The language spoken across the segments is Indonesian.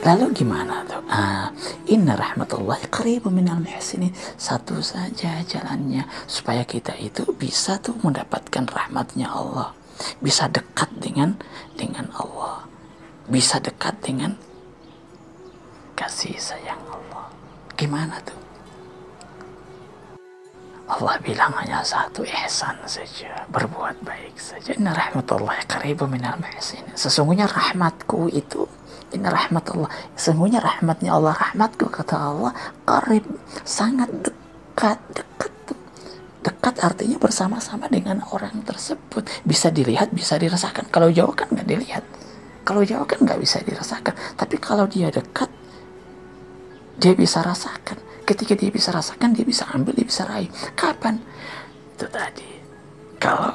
Lalu gimana tuh? Inna rahmatullahi qaribun minal muhsinin. Satu saja jalannya supaya kita itu bisa tuh mendapatkan rahmatnya Allah, bisa dekat dengan Allah, bisa dekat dengan kasih sayang Allah. Gimana tuh? Allah bilang hanya satu, ihsan saja, berbuat baik saja. Inna rahmatullahi qaribun minal muhsinin. Sesungguhnya rahmatku itu, inna rahmatullah, sesungguhnya rahmatnya Allah, rahmatku kata Allah, qarib, sangat dekat. Dekat artinya bersama-sama dengan orang tersebut, bisa dilihat, bisa dirasakan. Kalau jauh kan nggak dilihat, kalau jauh kan nggak bisa dirasakan. Tapi kalau dia dekat, dia bisa rasakan. Ketika dia bisa rasakan, dia bisa ambil, dia bisa raih. Kapan? Itu tadi, kalau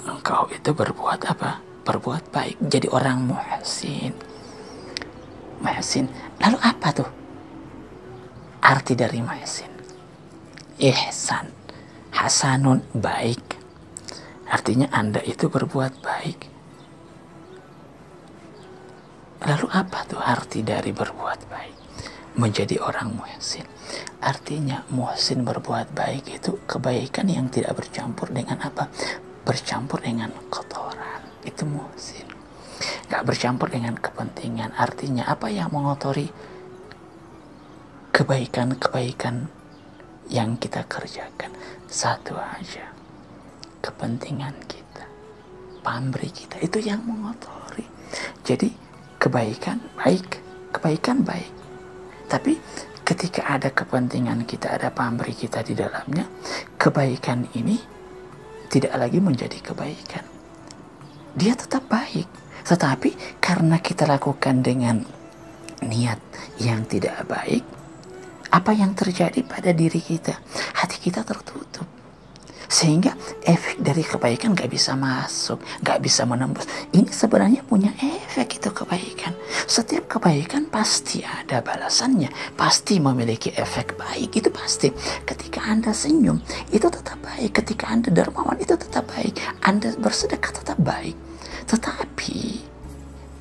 engkau itu berbuat apa? Berbuat baik, jadi orang muhsin. Lalu apa tuh arti dari muhsin? Ihsan, hasanun, baik. Artinya Anda itu berbuat baik. Lalu apa tuh arti dari berbuat baik? Menjadi orang muhsin. Artinya muhsin berbuat baik itu kebaikan yang tidak bercampur dengan apa? Bercampur dengan kotoran. Itu muhsin. Gak bercampur dengan kepentingan. Artinya apa yang mengotori kebaikan-kebaikan yang kita kerjakan? Satu aja, kepentingan kita, pamrih kita, itu yang mengotori. Jadi kebaikan baik. Tapi ketika ada kepentingan kita, ada pamrih kita di dalamnya, kebaikan ini tidak lagi menjadi kebaikan. Dia tetap baik, tetapi karena kita lakukan dengan niat yang tidak baik, apa yang terjadi pada diri kita? Hati kita tertutup. Sehingga efek dari kebaikan gak bisa masuk, gak bisa menembus. Ini sebenarnya punya efek itu kebaikan. Setiap kebaikan pasti ada balasannya, pasti memiliki efek baik, itu pasti. Ketika Anda senyum, itu tetap baik. Ketika Anda dermawan, itu tetap baik. Anda bersedekah tetap baik. Tetapi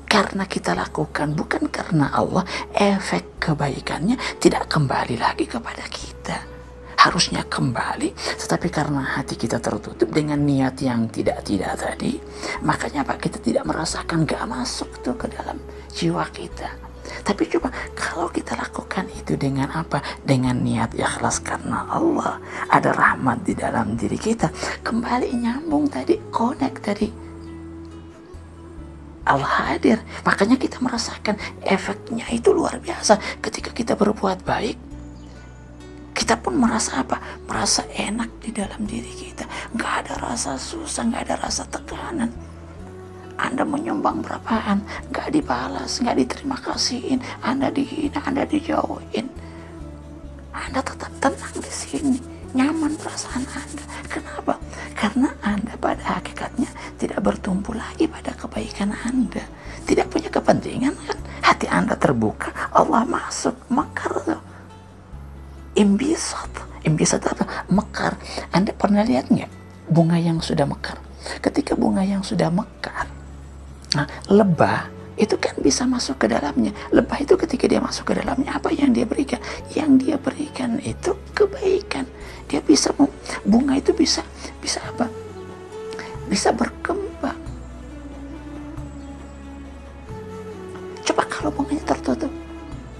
karena kita lakukan bukan karena Allah, efek kebaikannya tidak kembali lagi kepada kita. Harusnya kembali, tetapi karena hati kita tertutup dengan niat yang tidak tadi, makanya Pak, kita tidak merasakan, gak masuk tuh ke dalam jiwa kita. Tapi coba kalau kita lakukan itu dengan apa? Dengan niat ikhlas karena Allah, ada rahmat di dalam diri kita, kembali nyambung tadi, connect tadi, Allah hadir. Makanya kita merasakan efeknya itu luar biasa. Ketika kita berbuat baik, kita pun merasa apa? Merasa enak di dalam diri kita. Nggak ada rasa susah, nggak ada rasa tekanan. Anda menyumbang berapaan, nggak dibalas, nggak diterima kasihin. Anda dihina, Anda dijauhin. Anda tetap tenang di sini, nyaman perasaan Anda. Kenapa? Karena Anda pada hakikatnya tidak bertumpu lagi pada kebaikan Anda. Tidak punya kepentingan kan? Hati Anda terbuka, Allah masuk, mekar tuh. Imbisat apa? Mekar. Anda pernah lihat nggak bunga yang sudah mekar? Ketika bunga yang sudah mekar, nah, lebah itu kan bisa masuk ke dalamnya. Lebah itu ketika dia masuk ke dalamnya, apa yang dia berikan? Yang dia berikan itu kebaikan. Dia bisa, bunga itu bisa apa? Bisa berkembang. Coba kalau bunganya tertutup,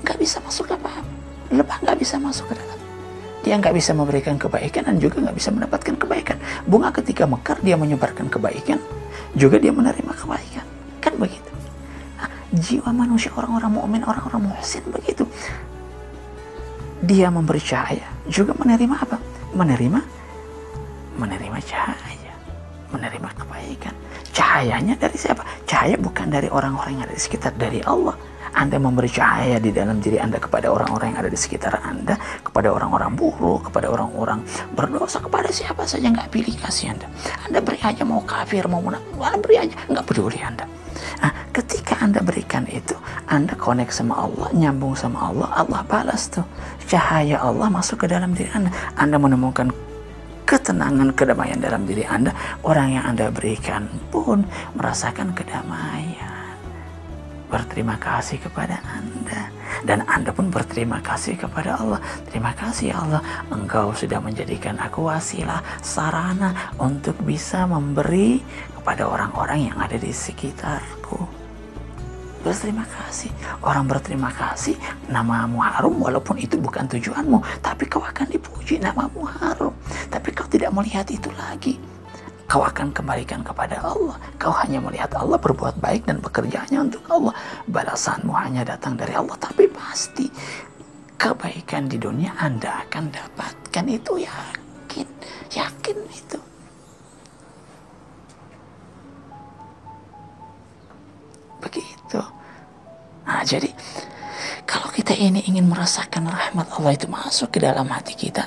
nggak bisa masuk apa-apa. Lebah nggak bisa masuk ke dalam. Dia nggak bisa memberikan kebaikan dan juga nggak bisa mendapatkan kebaikan. Bunga ketika mekar, dia menyebarkan kebaikan, juga dia menerima kebaikan. Kan begitu. Nah, jiwa manusia, orang-orang mukmin, orang-orang muhsin begitu. Dia memberi cahaya, juga menerima apa? Menerima cahaya, menerima kebaikan. Cahayanya dari siapa? Cahaya bukan dari orang-orang yang ada di sekitar, dari Allah. Anda memberi cahaya di dalam diri Anda kepada orang-orang yang ada di sekitar Anda, kepada orang-orang buruk, kepada orang-orang berdosa, kepada siapa saja, nggak pilih kasih Anda. Anda beri aja, mau kafir, mau munafik, Anda beri aja, nggak peduli Anda. Nah, ketika Anda berikan itu, Anda connect sama Allah, nyambung sama Allah, Allah balas tuh. Cahaya Allah masuk ke dalam diri Anda. Anda menemukan ketenangan, kedamaian dalam diri Anda. Orang yang Anda berikan pun merasakan kedamaian. berterima kasih kepada Anda. Dan Anda pun berterima kasih kepada Allah. Terima kasih ya Allah, Engkau sudah menjadikan aku wasilah, sarana untuk bisa memberi kepada orang-orang yang ada di sekitarku. Berterima kasih. Orang berterima kasih, namamu harum walaupun itu bukan tujuanmu, tapi kau akan dipuji, namamu harum. Tapi kau tidak melihat itu lagi. Kau akan kembalikan kepada Allah. Kau hanya melihat Allah berbuat baik dan bekerjanya untuk Allah. Balasanmu hanya datang dari Allah. Tapi pasti kebaikan di dunia Anda akan dapatkan. Itu yakin. Yakin itu. Begitu. Nah, jadi kalau kita ini ingin merasakan rahmat Allah itu masuk ke dalam hati kita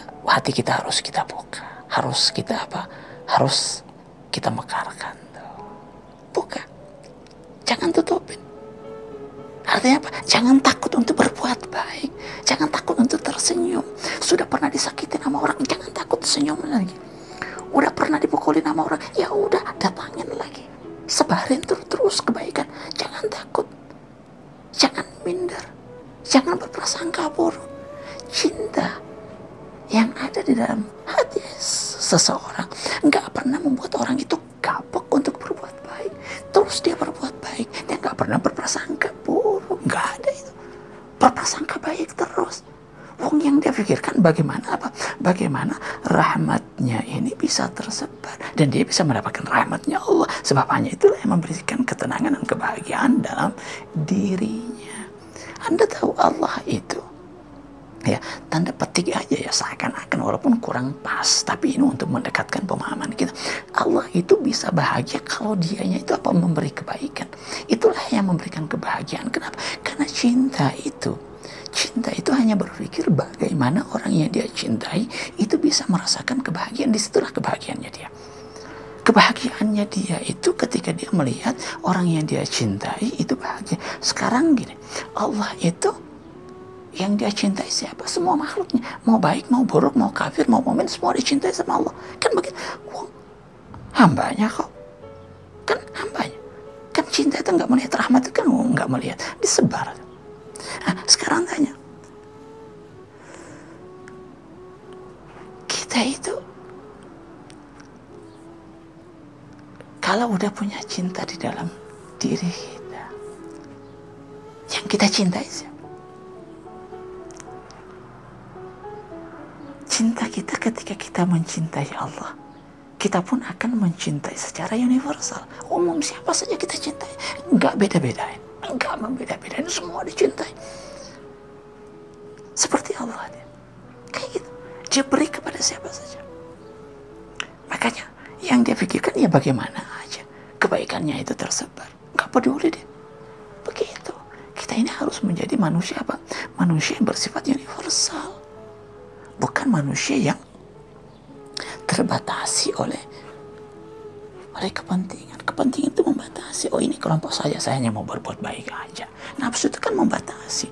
harus kita buka. Harus kita apa? Harus kita mekarkan. Buka. Jangan tutupin. Artinya apa? Jangan takut untuk berbuat baik. Jangan takut untuk tersenyum. Sudah pernah disakitin sama orang, jangan takut senyum lagi. Udah pernah dipukulin sama orang, ya udah datangin lagi. Sebarin terus kebaikan. Jangan takut. Jangan minder. Jangan berprasangka buruk. Cinta yang ada di dalam hati seseorang nggak pernah membuat orang itu kapok untuk berbuat baik. Terus dia berbuat baik, dia nggak pernah berprasangka buruk. Nggak ada itu. Berprasangka baik terus. Wong yang dia pikirkan bagaimana apa? Bagaimana rahmatnya ini bisa tersebar dan dia bisa mendapatkan rahmatnya Allah. Sebab hanya itulah yang memberikan ketenangan dan kebahagiaan dalam dirinya. Anda tahu Allah itu, ya, tanda petik aja ya, seakan-akan walaupun kurang pas, tapi ini untuk mendekatkan pemahaman kita. Allah itu bisa bahagia kalau dianya itu apa? Memberi kebaikan. Itulah yang memberikan kebahagiaan. Kenapa? Karena cinta itu hanya berpikir bagaimana orang yang dia cintai itu bisa merasakan kebahagiaan. Disitulah kebahagiaannya dia. Kebahagiaannya dia itu ketika dia melihat orang yang dia cintai itu bahagia. Sekarang gini, Allah itu yang dia cintai siapa? Semua makhluknya. Mau baik, mau buruk, mau kafir, mau mukmin, semua dicintai sama Allah. Kan begitu. Wah, hambanya kok. Kan hambanya. Kan cinta itu nggak melihat, rahmat itu kan nggak melihat. Disebar. Nah, sekarang tanya. Kita itu kalau udah punya cinta di dalam diri kita, yang kita cintai siapa? Cinta kita ketika kita mencintai Allah, kita pun akan mencintai secara universal. Umum siapa saja kita cintai. Enggak beda-bedain. Enggak membeda-bedain. Semua dicintai. Seperti Allah dia. Kayak gitu. Dia beri kepada siapa saja. Makanya yang dia pikirkan ya bagaimana aja kebaikannya itu tersebar. Enggak peduli dia. Begitu. Kita ini harus menjadi manusia apa? Manusia yang bersifat universal. Bukan manusia yang terbatasi oleh kepentingan. Kepentingan itu membatasi. Oh, ini kelompok saya hanya mau berbuat baik aja. Nafsu itu kan membatasi.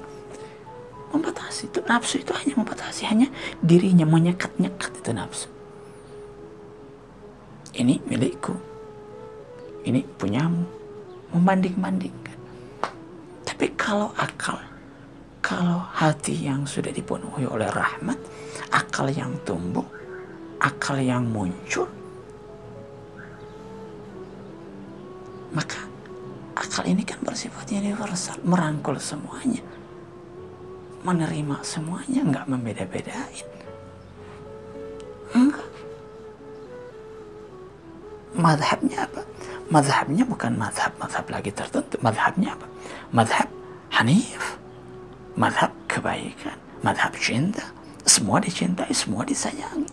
Membatasi itu. Nafsu itu hanya membatasi. Hanya dirinya menyekat-nyekat itu nafsu. Ini milikku. Ini punyamu. Membanding-bandingkan. Tapi kalau akal, kalau hati yang sudah dipenuhi oleh rahmat, akal yang tumbuh, akal yang muncul, maka akal ini kan bersifat universal, merangkul semuanya, menerima semuanya, nggak membeda-bedain. Enggak. Madhabnya apa? Madhabnya bukan madhab lagi tertentu. Madhabnya apa? Madhab Hanif. Madhab kebaikan, madhab cinta. Semua dicintai, semua disayangi.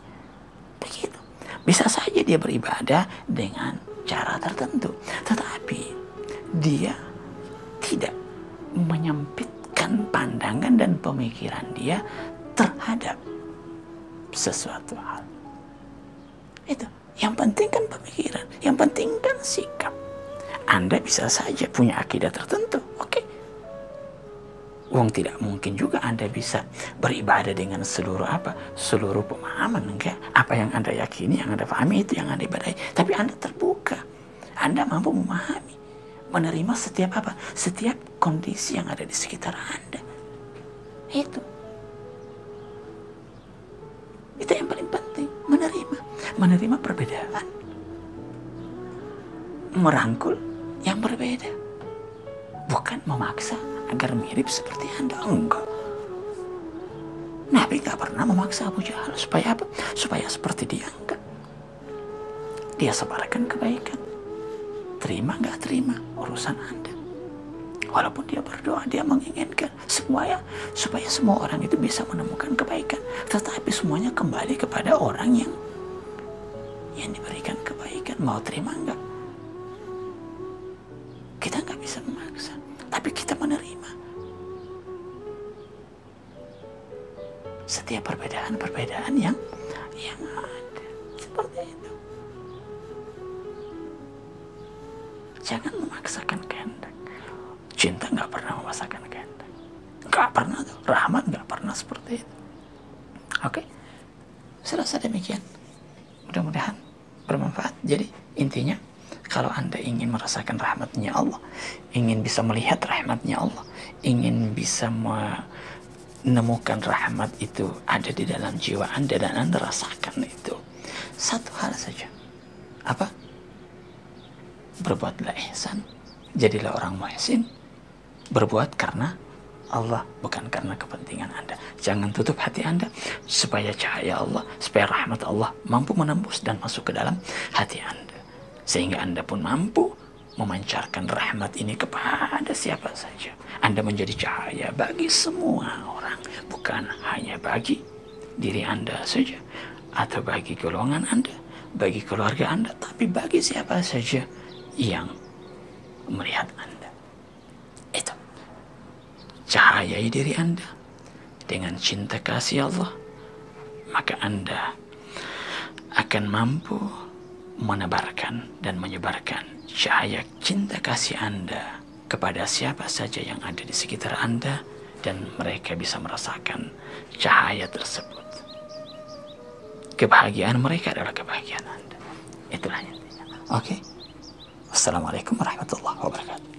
Begitu. Bisa saja dia beribadah dengan cara tertentu, tetapi dia tidak menyempitkan pandangan dan pemikiran dia terhadap sesuatu hal. Itu. Yang penting kan pemikiran, yang penting kan sikap. Anda bisa saja punya akidah tertentu, oke. Wong tidak mungkin juga Anda bisa beribadah dengan seluruh pemahaman, enggak. Apa yang Anda yakini, yang Anda pahami, itu yang Anda ibadahi. Tapi Anda terbuka, Anda mampu memahami Menerima setiap apa? Setiap kondisi yang ada di sekitar Anda. Itu yang paling penting, menerima perbedaan, merangkul yang berbeda, bukan memaksa agar mirip seperti Anda. Enggak, Nabi gak pernah memaksa Abu Jahal supaya apa? Supaya seperti dia. Enggak, dia sebarkan kebaikan. Terima gak terima urusan Anda. Walaupun dia berdoa, dia menginginkan supaya semua orang itu bisa menemukan kebaikan. Tetapi semuanya kembali kepada orang yang diberikan kebaikan. Mau terima enggak? Kita nggak bisa memaksa, tapi kita menerima setiap perbedaan yang ada. Seperti itu. Jangan memaksakan kehendak. Cinta nggak pernah memaksakan kehendak. Nggak pernah tuh. Rahmat nggak pernah seperti itu. Oke? Serasa demikian. Mudah-mudahan bermanfaat. Jadi intinya, kalau Anda ingin merasakan rahmatnya Allah, ingin bisa melihat rahmatnya Allah, ingin bisa menemukan rahmat itu ada di dalam jiwa Anda dan Anda rasakan itu, satu hal saja. Apa? Berbuatlah ihsan. Jadilah orang muhsin. Berbuat karena Allah, bukan karena kepentingan Anda. Jangan tutup hati Anda supaya cahaya Allah, supaya rahmat Allah mampu menembus dan masuk ke dalam hati Anda. Sehingga Anda pun mampu memancarkan rahmat ini kepada siapa saja. Anda menjadi cahaya bagi semua orang, bukan hanya bagi diri Anda saja, atau bagi golongan Anda, bagi keluarga Anda, tapi bagi siapa saja yang melihat Anda. Itu. Cahayai diri Anda dengan cinta kasih Allah, maka Anda akan mampu menebarkan dan menyebarkan cahaya cinta kasih Anda kepada siapa saja yang ada di sekitar Anda, dan mereka bisa merasakan cahaya tersebut. Kebahagiaan mereka adalah kebahagiaan Anda. Itulah intinya. Oke. Wassalamualaikum warahmatullahi wabarakatuh.